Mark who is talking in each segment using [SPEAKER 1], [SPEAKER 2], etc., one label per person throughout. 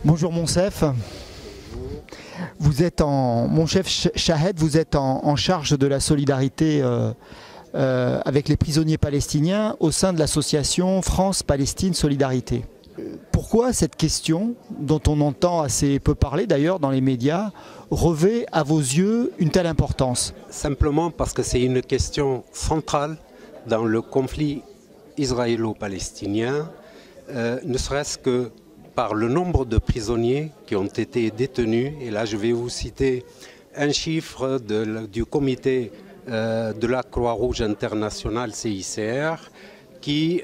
[SPEAKER 1] Bonjour Monsef, vous êtes mon chef Shahed, vous êtes en charge de la solidarité avec les prisonniers palestiniens au sein de l'association France-Palestine Solidarité. Pourquoi cette question, dont on entend assez peu parler d'ailleurs dans les médias, revêt à vos yeux une telle importance?
[SPEAKER 2] Simplement parce que c'est une question centrale dans le conflit israélo-palestinien, ne serait-ce que par le nombre de prisonniers qui ont été détenus. Et là, je vais vous citer un chiffre du comité de la Croix-Rouge internationale CICR qui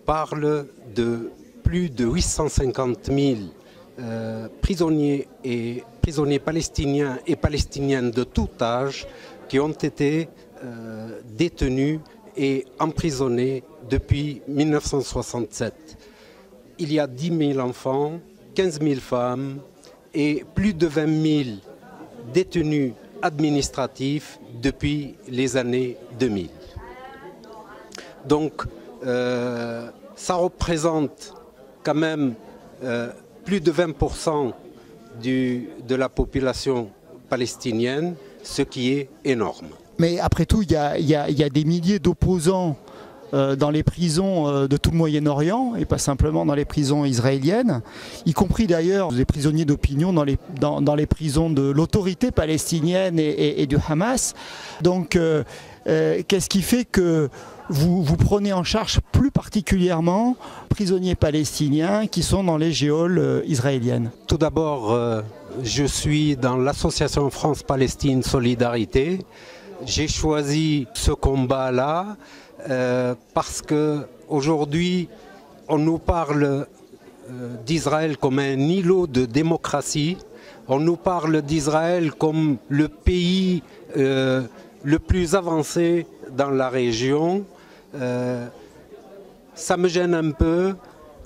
[SPEAKER 2] parle de plus de 850 000 prisonniers palestiniens et palestiniennes de tout âge qui ont été détenus et emprisonnés depuis 1967. Il y a 10 000 enfants, 15 000 femmes et plus de 20 000 détenus administratifs depuis les années 2000. Donc, ça représente quand même plus de 20% de la population palestinienne, ce qui est énorme.
[SPEAKER 1] Mais après tout, il y a des milliers d'opposants dans les prisons de tout le Moyen-Orient et pas simplement dans les prisons israéliennes, y compris d'ailleurs des prisonniers d'opinion dans les prisons de l'autorité palestinienne et du Hamas. Donc qu'est-ce qui fait que vous prenez en charge plus particulièrement prisonniers palestiniens qui sont dans les geôles israéliennes?
[SPEAKER 2] Tout d'abord, je suis dans l'association France-Palestine Solidarité. J'ai choisi ce combat-là parce qu'aujourd'hui, on nous parle d'Israël comme un îlot de démocratie. On nous parle d'Israël comme le pays le plus avancé dans la région. Ça me gêne un peu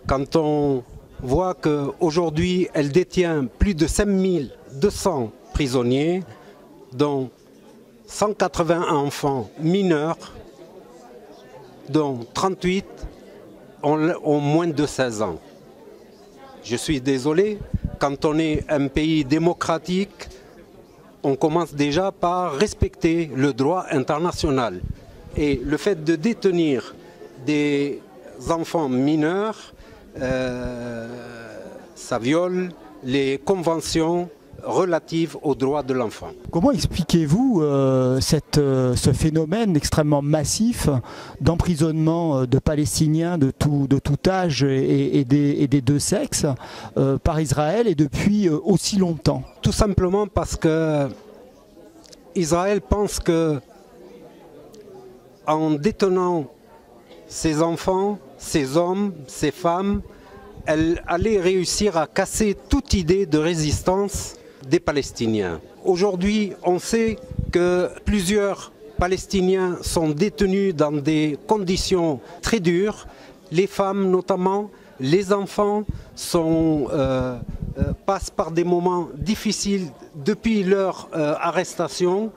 [SPEAKER 2] quand on voit qu'aujourd'hui, elle détient plus de 5200 prisonniers, dont 180 enfants mineurs, dont 38 ont moins de 16 ans. Je suis désolé, quand on est un pays démocratique, on commence déjà par respecter le droit international. Et le fait de détenir des enfants mineurs, ça viole les conventions relatives aux droits de l'enfant.
[SPEAKER 1] Comment expliquez-vous ce phénomène extrêmement massif d'emprisonnement de Palestiniens de tout âge et des deux sexes par Israël et depuis aussi longtemps?
[SPEAKER 2] Tout simplement parce que Israël pense que en détenant ses enfants, ses hommes, ses femmes, elle allait réussir à casser toute idée de résistance des Palestiniens. Aujourd'hui, on sait que plusieurs Palestiniens sont détenus dans des conditions très dures. Les femmes notamment, les enfants passent par des moments difficiles depuis leur arrestation.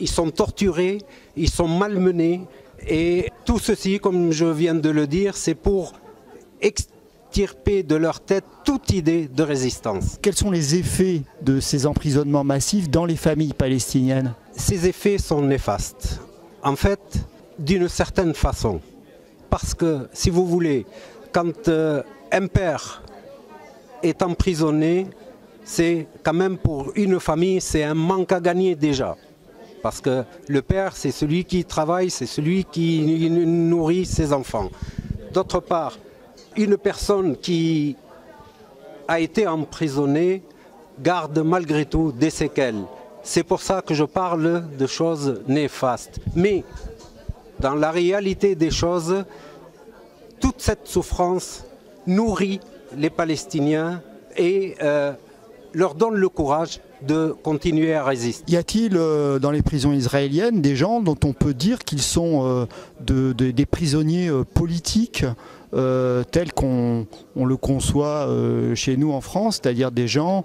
[SPEAKER 2] Ils sont torturés, ils sont malmenés. Et tout ceci, comme je viens de le dire, c'est pour extirper de leur tête toute idée de résistance.
[SPEAKER 1] Quels sont les effets de ces emprisonnements massifs dans les familles palestiniennes?
[SPEAKER 2] Ces effets sont néfastes. En fait, d'une certaine façon. Parce que, si vous voulez, quand un père est emprisonné, c'est quand même pour une famille, c'est un manque à gagner déjà. Parce que le père, c'est celui qui travaille, c'est celui qui nourrit ses enfants. D'autre part, une personne qui a été emprisonnée garde malgré tout des séquelles. C'est pour ça que je parle de choses néfastes. Mais dans la réalité des choses, toute cette souffrance nourrit les Palestiniens et leur donne le courage de continuer à résister.
[SPEAKER 1] Y a-t-il dans les prisons israéliennes des gens dont on peut dire qu'ils sont des prisonniers politiques tels qu'on le conçoit chez nous en France, c'est-à-dire des gens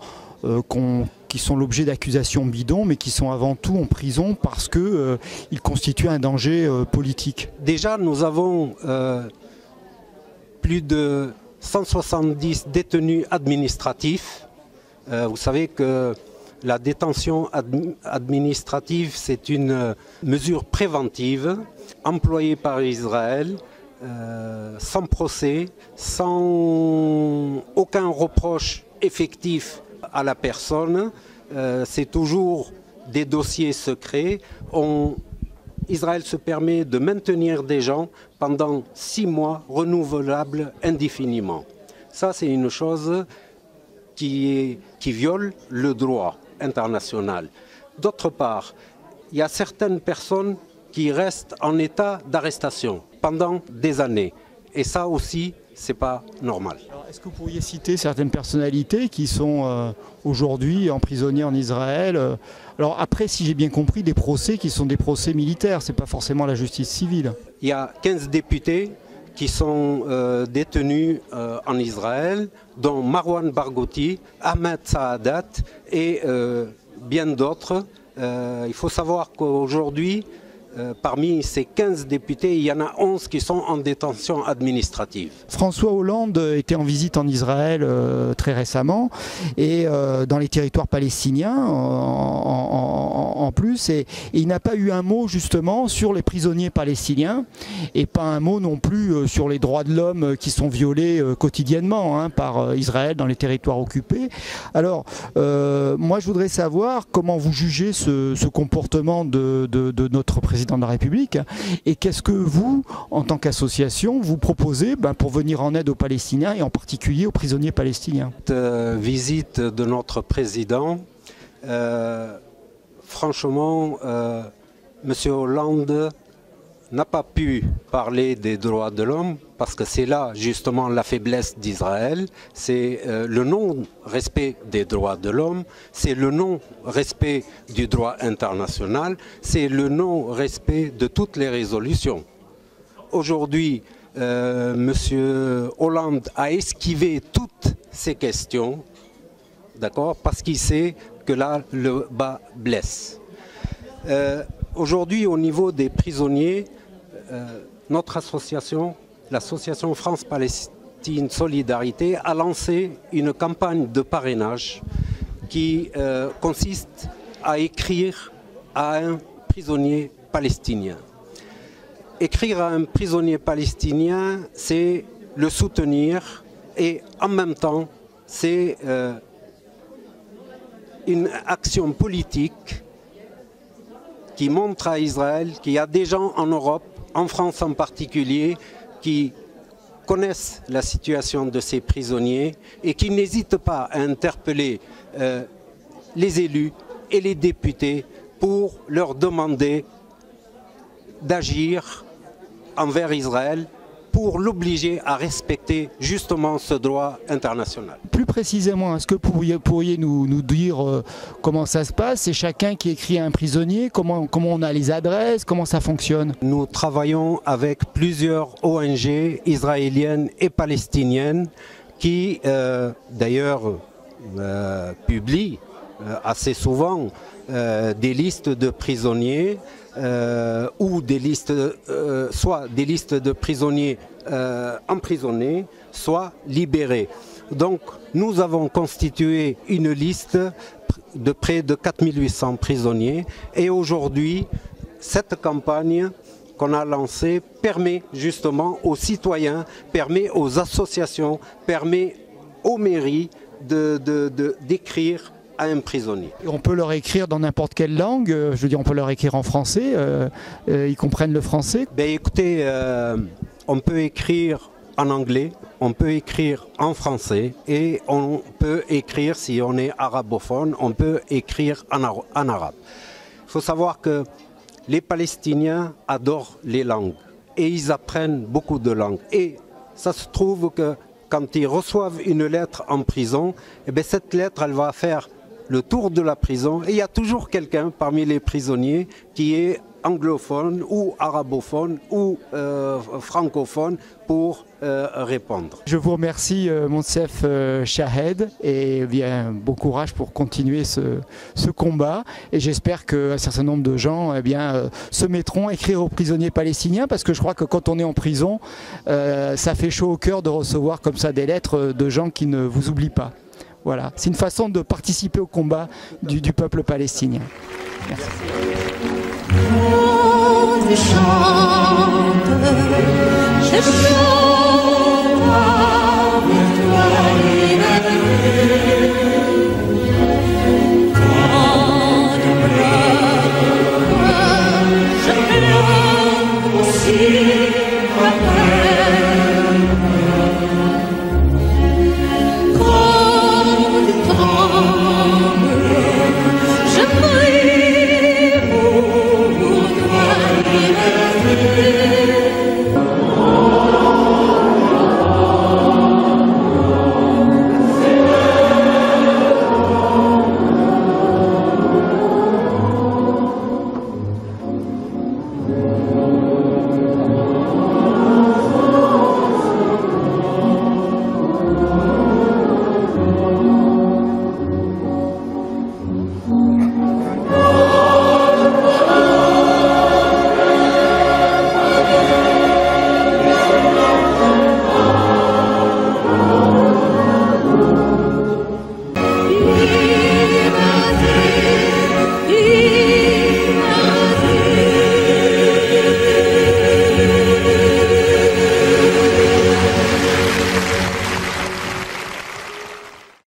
[SPEAKER 1] qu'on qui sont l'objet d'accusations bidons, mais qui sont avant tout en prison parce qu'ils constituent un danger politique.
[SPEAKER 2] Déjà, nous avons plus de 170 détenus administratifs. Vous savez que la détention administrative, c'est une mesure préventive employée par Israël, sans procès, sans aucun reproche effectif à la personne. C'est toujours des dossiers secrets. Israël se permet de maintenir des gens pendant 6 mois renouvelables indéfiniment. Ça, c'est une chose qui viole le droit international. D'autre part, il y a certaines personnes qui restent en état d'arrestation pendant des années. Et ça aussi, c'est pas normal.
[SPEAKER 1] Est-ce que vous pourriez citer certaines personnalités qui sont aujourd'hui emprisonnées en Israël? Alors après, si j'ai bien compris, des procès qui sont des procès militaires, c'est pas forcément la justice civile.
[SPEAKER 2] Il y a 15 députés qui sont détenus en Israël, dont Marwan Barghouti, Ahmed Saadat et bien d'autres. Il faut savoir qu'aujourd'hui, parmi ces 15 députés, il y en a 11 qui sont en détention administrative.
[SPEAKER 1] François Hollande était en visite en Israël très récemment et dans les territoires palestiniens en plus. Et il n'a pas eu un mot justement sur les prisonniers palestiniens et pas un mot non plus sur les droits de l'homme qui sont violés quotidiennement par Israël dans les territoires occupés. Alors, moi je voudrais savoir comment vous jugez ce comportement de notre président de la République et qu'est-ce que vous, en tant qu'association, vous proposez pour venir en aide aux Palestiniens et en particulier aux prisonniers palestiniens.
[SPEAKER 2] Cette visite de notre président, franchement, M. Hollande n'a pas pu parler des droits de l'homme parce que c'est là justement la faiblesse d'Israël, c'est le non-respect des droits de l'homme, c'est le non-respect du droit international, c'est le non-respect de toutes les résolutions. Aujourd'hui, M. Hollande a esquivé toutes ces questions, d'accord, parce qu'il sait que là, le bas blesse. Aujourd'hui, au niveau des prisonniers, notre association, l'association France-Palestine Solidarité, a lancé une campagne de parrainage qui consiste à écrire à un prisonnier palestinien. Écrire à un prisonnier palestinien, c'est le soutenir et en même temps, c'est une action politique qui montre à Israël qu'il y a des gens en Europe, en France en particulier, qui connaissent la situation de ces prisonniers et qui n'hésitent pas à interpeller les élus et les députés pour leur demander d'agir envers Israël pour l'obliger à respecter justement ce droit international.
[SPEAKER 1] Plus précisément, est-ce que vous pourriez nous dire comment ça se passe? C'est chacun qui écrit à un prisonnier? Comment on a les adresses? Comment ça fonctionne?
[SPEAKER 2] Nous travaillons avec plusieurs ONG israéliennes et palestiniennes qui d'ailleurs publient assez souvent des listes de prisonniers ou des listes, soit des listes de prisonniers emprisonnés, soit libérés. Donc nous avons constitué une liste de près de 4800 prisonniers et aujourd'hui cette campagne qu'on a lancée permet justement aux citoyens, permet aux associations, permet aux mairies d'écrire à un prisonnier.
[SPEAKER 1] On peut leur écrire dans n'importe quelle langue, je veux dire on peut leur écrire en français, ils comprennent le français?
[SPEAKER 2] Ben écoutez, on peut écrire en anglais, on peut écrire en français et on peut écrire, si on est arabophone, on peut écrire en arabe. Il faut savoir que les Palestiniens adorent les langues et ils apprennent beaucoup de langues. Et ça se trouve que quand ils reçoivent une lettre en prison, eh bien cette lettre elle va faire le tour de la prison et il y a toujours quelqu'un parmi les prisonniers qui est anglophones ou arabophones ou francophones pour répondre.
[SPEAKER 1] Je vous remercie Monsef Chahed et bien, bon courage pour continuer ce combat et j'espère qu'un certain nombre de gens se mettront à écrire aux prisonniers palestiniens parce que je crois que quand on est en prison ça fait chaud au cœur de recevoir comme ça des lettres de gens qui ne vous oublient pas. Voilà, c'est une façon de participer au combat du peuple palestinien. Merci. Je chante,